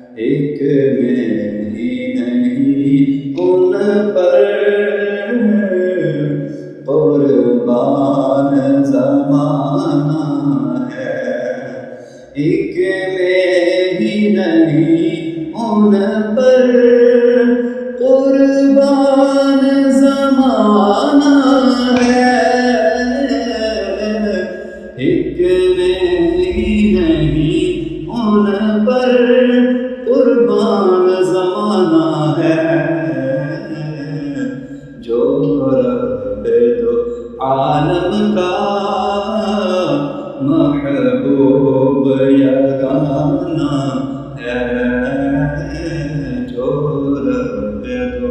ایک میں ہی نہیں ان پر قربان زمانہ ہے، ایک میں ہی نہیں ان پر قربان زمانہ ہے، ایک میں ہی نہیں ان پر قربان زمانہ ہے، جو رب دو عالم کا محبوب یگانہ ہے، جو رب دو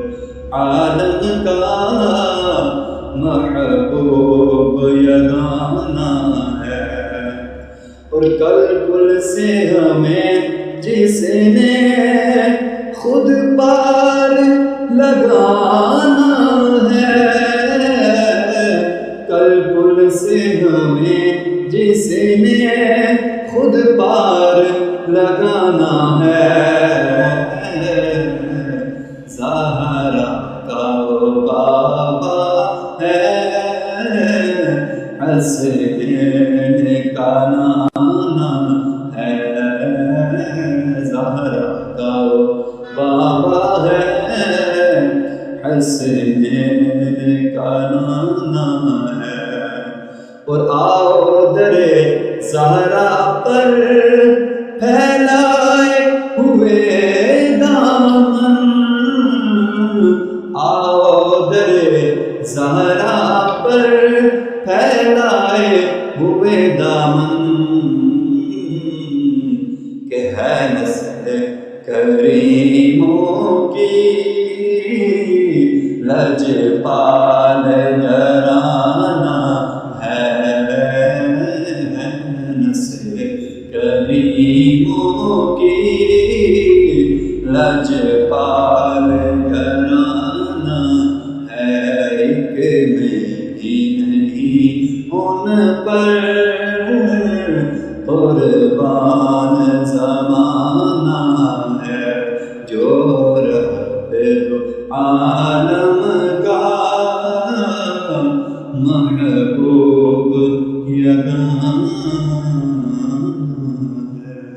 عالم کا محبوب یگانہ ہے، اور کل سے ہمیں جس نے خود پار لگانا ہے، کل سے ہمیں جس نے خود پار لگانا ہے، زہرا کا وہ بابا ہے، حسنین کا نانا ہے، زہرا کا وہ بابا ہے، حسنین کا نانا ہے، اور آؤ در زہرا پر پھیلائے ہوئے دامن، آؤ در زہرا پر پھیلائے ہوئے دامن، کہ ہے نسل کریموں کی لجپال گھرانہ ہے، نسل کریموں کی لجپال گھرانہ ہے، ایک میں ہی نہیں ان پر قربان زمانہ ہے، جو رب دو عالم